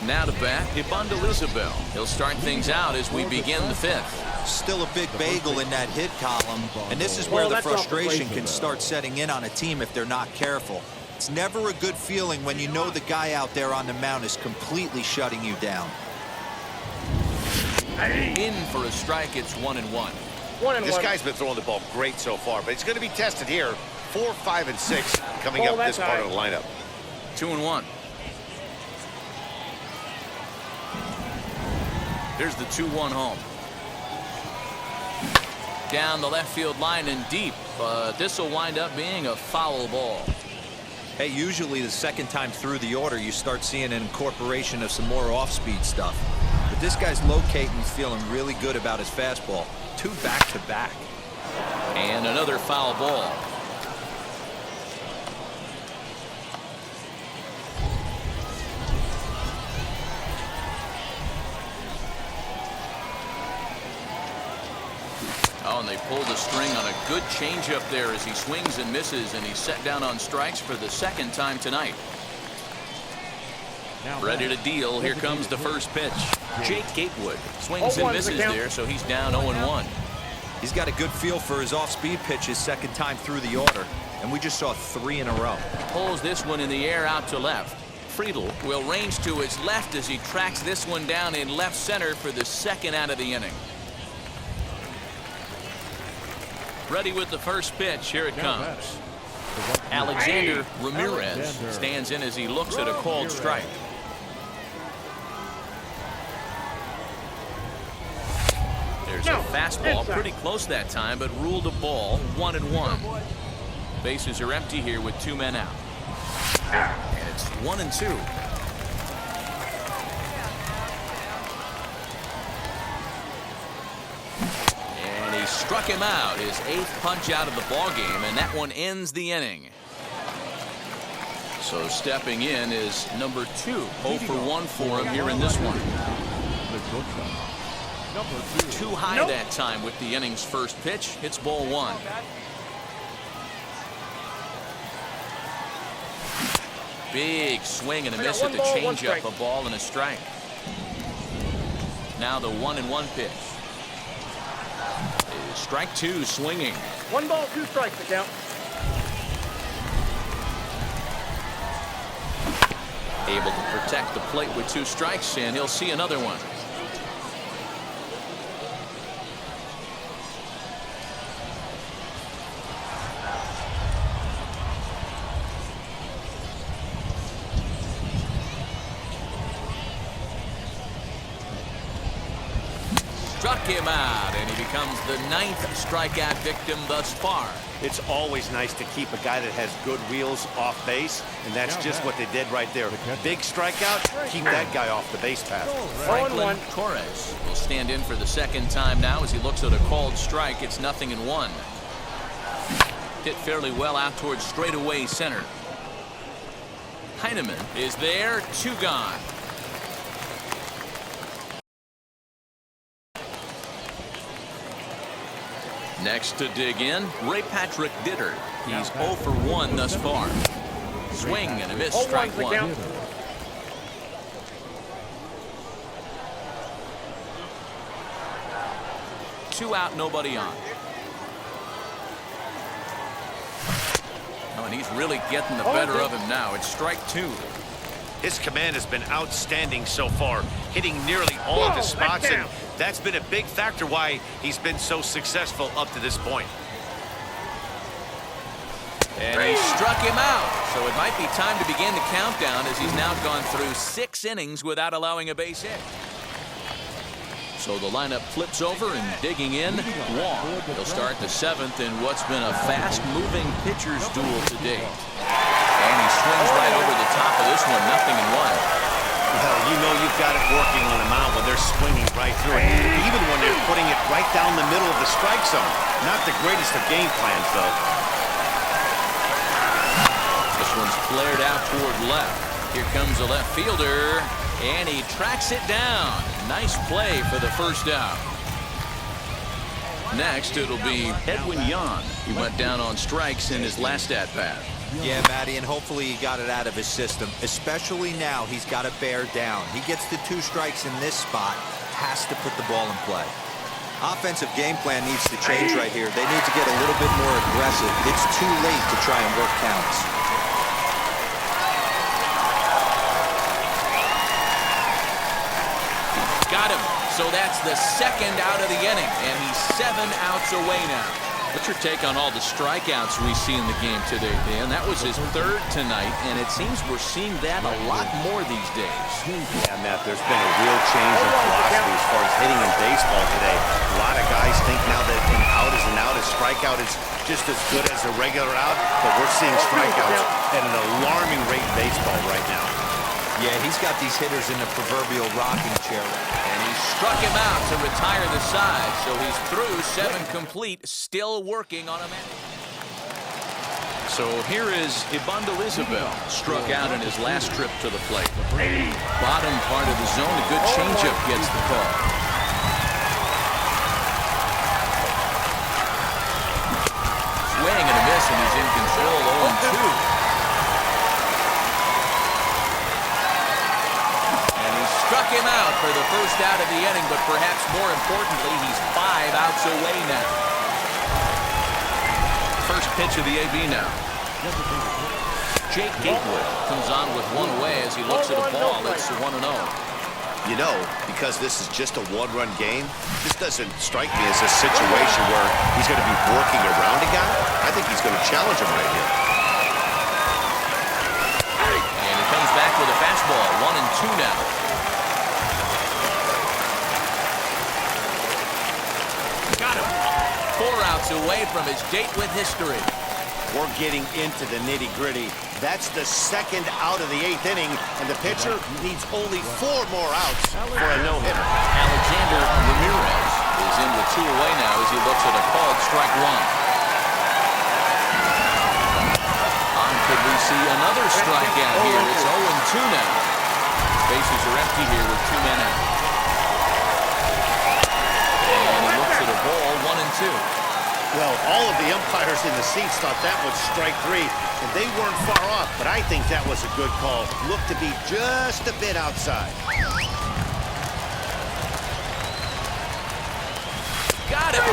Now to bat, AdAmBoMb513. He'll start things out as we begin the fifth. Still a big bagel in that hit column, and this is where the frustration can start setting in on a team if they're not careful. It's never a good feeling when you know the guy out there on the mound is completely shutting you down. In for a strike, it's 1-1. This guy's been throwing the ball great so far, but he's going to be tested here. 4, 5, and 6 coming up this part of the lineup. 2-1. Here's the 2-1 home. Down the left field line and deep, but this will wind up being a foul ball. Hey, usually the second time through the order, you start seeing an incorporation of some more off-speed stuff. But this guy's locating, feeling really good about his fastball. 2 back-to-back. And another foul ball. Oh, and they pulled the string on a good changeup there as he swings and misses, and he's set down on strikes for the second time tonight. Ready to deal. Here comes the first pitch. Jake Gatewood swings and misses there, so he's down 0-1. He's got a good feel for his off-speed pitches second time through the order, and we just saw 3 in a row. Pulls this one in the air out to left. Friedl will range to his left as he tracks this one down in left center for the second out of the inning. Ready with the first pitch. Here it comes. Alexander Ramirez stands in as he looks at a called strike. There's a fastball pretty close that time, but ruled a ball. 1-1. Bases are empty here with 2 men out. And it's 1-2. Struck him out, his 8th punch out of the ball game, and that one ends the inning. So stepping in is number 2. 0 for 1 for him here in this one. Too high that time with the inning's first pitch. Hits ball 1. Big swing and a miss at the changeup. A ball and a strike. Now the 1-1 pitch. Strike 2, swinging. 1 ball, 2 strikes to count. Able to protect the plate with 2 strikes, and he'll see another one. Struck him out, and he becomes the 9th strikeout victim thus far. It's always nice to keep a guy that has good wheels off base, and that's just what they did right there. Big strikeout, keep that guy off the base path. Franklin Torres will stand in for the second time now as he looks at a called strike. It's 0-1. Hit fairly well out towards straightaway center. Heineman is there, 2 gone. Next to dig in, Ray Patrick Ditter. He's 0 for 1 thus far. Swing and a miss, strike 1. Two out, nobody on. Oh, and he's really getting the better of him now. It's strike 2. His command has been outstanding so far, hitting nearly all of his spots, and that's been a big factor why he's been so successful up to this point. And he struck him out, so it might be time to begin the countdown as he's now gone through 6 innings without allowing a base hit. So the lineup flips over, and digging in, Wong. He'll start the 7th in what's been a fast-moving pitcher's duel to date. And he swings right over the top of this one, 0-1. Well, you know you've got it working on the mound when they're swinging right through it, even when they're putting it right down the middle of the strike zone. Not the greatest of game plans, though. This one's flared out toward left. Here comes the left fielder, and he tracks it down. Nice play for the first out. Next, it'll be Edwin Yan. He went down on strikes in his last at-bat. Yeah, Matty, and hopefully he got it out of his system. Especially now, he's got to bear down. He gets the 2 strikes in this spot, has to put the ball in play. Offensive game plan needs to change right here. They need to get a little bit more aggressive. It's too late to try and work counts. Got him. So that's the 2nd out of the inning, and he's 7 outs away now. What's your take on all the strikeouts we see in the game today, Dan? That was his 3rd tonight, and it seems we're seeing that a lot more these days. Yeah, Matt, there's been a real change in philosophy as far as hitting in baseball today. A lot of guys think now that an out is an out, a strikeout is just as good as a regular out, but we're seeing strikeouts at an alarming rate in baseball right now. Yeah, he's got these hitters in the proverbial rocking chair. And he struck him out to retire the side, so he's through 7 complete, still working on a man. So here is AdAmBoMb513, struck out in his last trip to the plate. Bottom part of the zone, a good changeup gets the call. Swing and a miss, and he's in control, 0-2. Struck him out for the 1st out of the inning, but perhaps more importantly, he's 5 outs away now. First pitch of the AB now. Jake Gatewood comes on with 1 away as he looks at a ball. It's 1-0. You know, because this is just a 1-run game, this doesn't strike me as a situation where he's going to be working around a guy. I think he's going to challenge him right here. And he comes back with a fastball, 1-2 now. Got him. 4 outs away from his date with history. We're getting into the nitty-gritty. That's the 2nd out of the 8th inning, and the pitcher needs only 4 more outs for a no-hitter. Alexander Ramirez is in with 2 away now as he looks at a called strike 1. Could we see another strikeout here? It's 0-2 now. Bases are empty here with 2 men out. And he looks at a ball, 1-2. Well, all of the umpires in the seats thought that was strike 3, and they weren't far off, but I think that was a good call. Looked to be just a bit outside. Got him!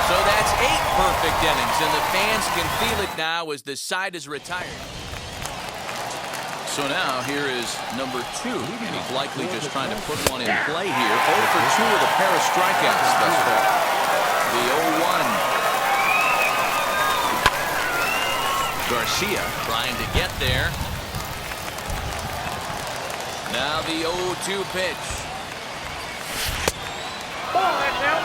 So that's 8 perfect innings, and the fans can feel it now as the side is retired. So now here is number 2, and he's likely just trying to put one in play here. 0 for 2 with a pair of strikeouts thus far. The 0-1. Garcia trying to get there. Now the 0-2 pitch. Ball right now.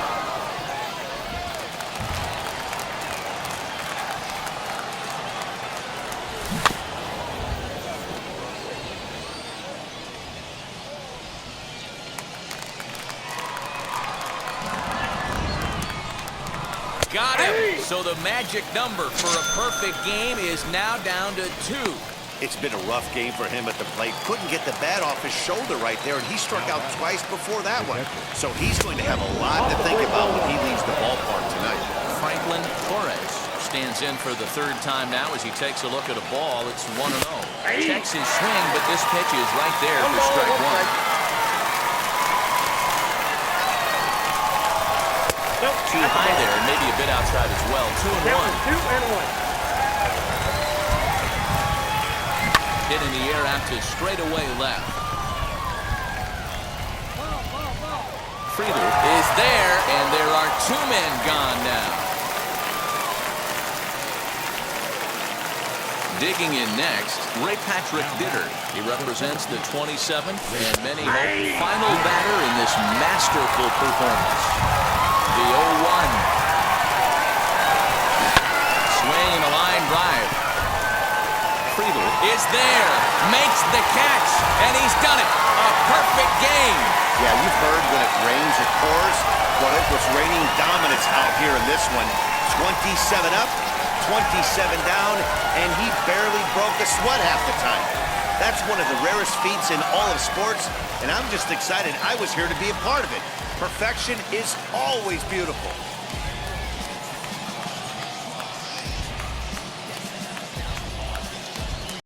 Got him. So the magic number for a perfect game is now down to 2. It's been a rough game for him at the plate. Couldn't get the bat off his shoulder right there, and he struck out twice before that one. So he's going to have a lot to think about when he leaves the ballpark tonight. Franklin Torres stands in for the 3rd time now as he takes a look at a ball. It's 1-0. Checks his swing, but this pitch is right there for strike 1. Too high there, and maybe a bit outside as well. 2-1. 2-1. Hit in the air out to straightaway left. Friedel is there, and there are 2 men gone now. Digging in next, Ray Patrick Bitter. He represents the 27th and many hope final batter in this masterful performance. The 0-1. Swing and a line drive. Friedel is there, makes the catch, and he's done it. A perfect game. Yeah, you've heard when it rains, it pours. Well, it was raining dominance out here in this one. 27 up, 27 down, and he barely broke a sweat half the time. That's one of the rarest feats in all of sports, and I'm just excited I was here to be a part of it. Perfection is always beautiful.